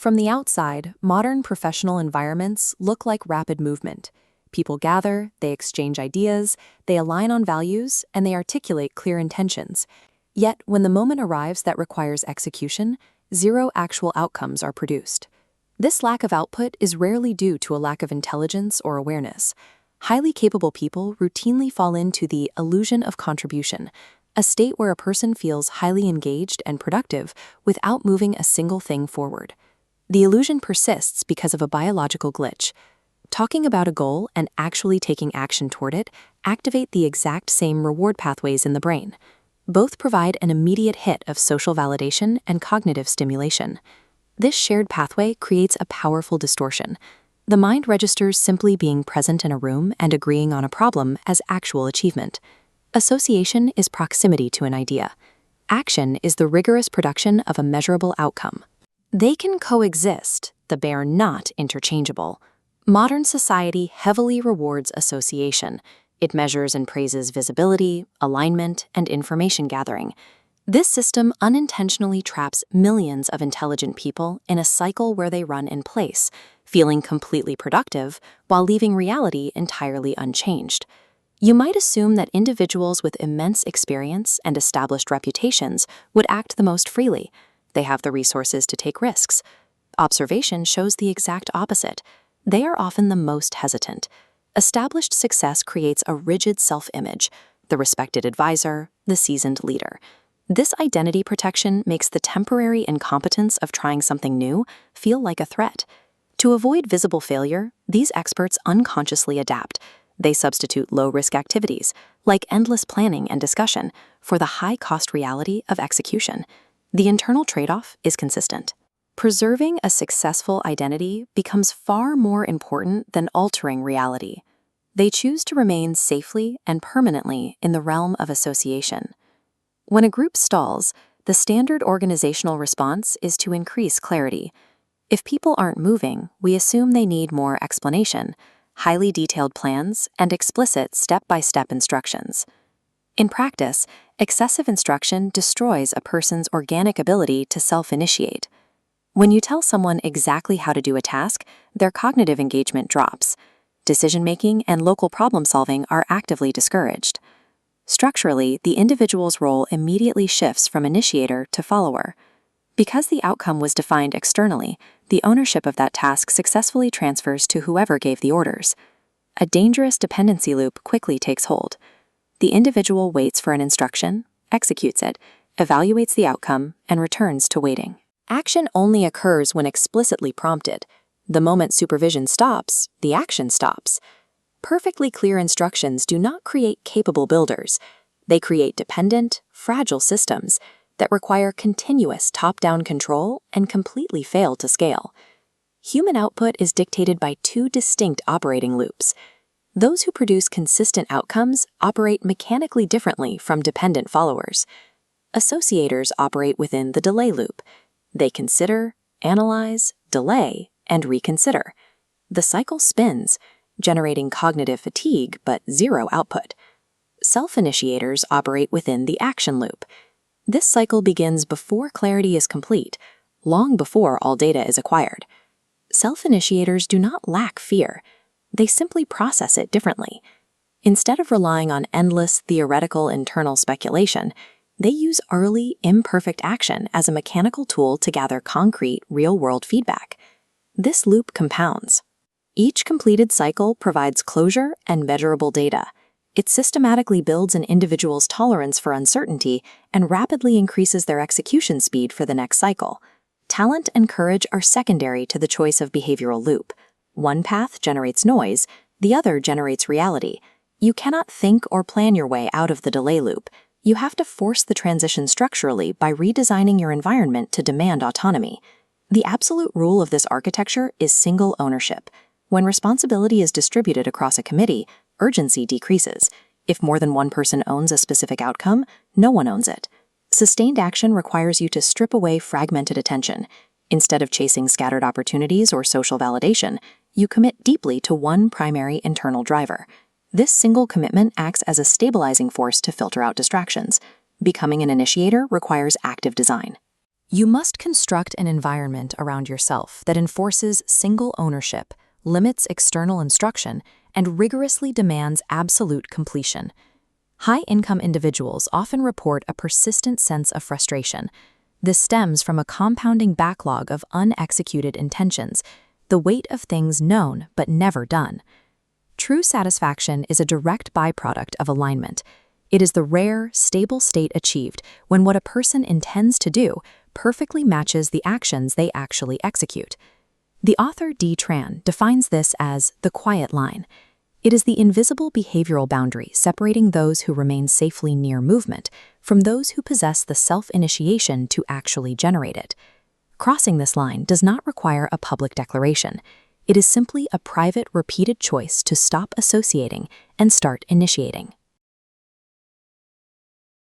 From the outside, modern professional environments look like rapid movement. People gather, they exchange ideas, they align on values, and they articulate clear intentions. Yet, when the moment arrives that requires execution, zero actual outcomes are produced. This lack of output is rarely due to a lack of intelligence or awareness. Highly capable people routinely fall into the illusion of contribution, a state where a person feels highly engaged and productive without moving a single thing forward. The illusion persists because of a biological glitch. Talking about a goal and actually taking action toward it activate the exact same reward pathways in the brain. Both provide an immediate hit of social validation and cognitive stimulation. This shared pathway creates a powerful distortion. The mind registers simply being present in a room and agreeing on a problem as actual achievement. Association is proximity to an idea. Action is the rigorous production of a measurable outcome. They can coexist, but they are not interchangeable. Modern society heavily rewards association. It measures and praises visibility, alignment, and information gathering. This system unintentionally traps millions of intelligent people in a cycle where they run in place, feeling completely productive while leaving reality entirely unchanged. You might assume that individuals with immense experience and established reputations would act the most freely. They have the resources to take risks. Observation shows the exact opposite. They are often the most hesitant. Established success creates a rigid self-image, the respected advisor, the seasoned leader. This identity protection makes the temporary incompetence of trying something new feel like a threat. To avoid visible failure, these experts unconsciously adapt. They substitute low-risk activities, like endless planning and discussion, for the high-cost reality of execution. The internal trade-off is consistent. Preserving a successful identity becomes far more important than altering reality. They choose to remain safely and permanently in the realm of association. When a group stalls, the standard organizational response is to increase clarity. If people aren't moving, we assume they need more explanation, highly detailed plans, and explicit step-by-step instructions. In practice, excessive instruction destroys a person's organic ability to self-initiate. When you tell someone exactly how to do a task, their cognitive engagement drops. Decision-making and local problem-solving are actively discouraged. Structurally, the individual's role immediately shifts from initiator to follower. Because the outcome was defined externally, the ownership of that task successfully transfers to whoever gave the orders. A dangerous dependency loop quickly takes hold. The individual waits for an instruction, executes it, evaluates the outcome, and returns to waiting. Action only occurs when explicitly prompted. The moment supervision stops, the action stops. Perfectly clear instructions do not create capable builders. They create dependent, fragile systems that require continuous top-down control and completely fail to scale. Human output is dictated by two distinct operating loops. Those who produce consistent outcomes operate mechanically differently from dependent followers. Associators operate within the delay loop. They consider, analyze, delay, and reconsider. The cycle spins, generating cognitive fatigue but zero output. Self-initiators operate within the action loop. This cycle begins before clarity is complete, long before all data is acquired. Self-initiators do not lack fear. They simply process it differently. Instead of relying on endless theoretical internal speculation, they use early, imperfect action as a mechanical tool to gather concrete, real-world feedback. This loop compounds. Each completed cycle provides closure and measurable data. It systematically builds an individual's tolerance for uncertainty and rapidly increases their execution speed for the next cycle. Talent and courage are secondary to the choice of behavioral loop. One path generates noise, the other generates reality. You cannot think or plan your way out of the delay loop. You have to force the transition structurally by redesigning your environment to demand autonomy. The absolute rule of this architecture is single ownership. When responsibility is distributed across a committee, urgency decreases. If more than one person owns a specific outcome, no one owns it. Sustained action requires you to strip away fragmented attention. Instead of chasing scattered opportunities or social validation, you commit deeply to one primary internal driver. This single commitment acts as a stabilizing force to filter out distractions. Becoming an initiator requires active design. You must construct an environment around yourself that enforces single ownership, limits external instruction, and rigorously demands absolute completion. High-income individuals often report a persistent sense of frustration. This stems from a compounding backlog of unexecuted intentions, the weight of things known but never done. True satisfaction is a direct byproduct of alignment. It is the rare, stable state achieved when what a person intends to do perfectly matches the actions they actually execute. The author D. Tran defines this as the quiet line. It is the invisible behavioral boundary separating those who remain safely near movement from those who possess the self-initiation to actually generate it. Crossing this line does not require a public declaration. It is simply a private, repeated choice to stop associating and start initiating.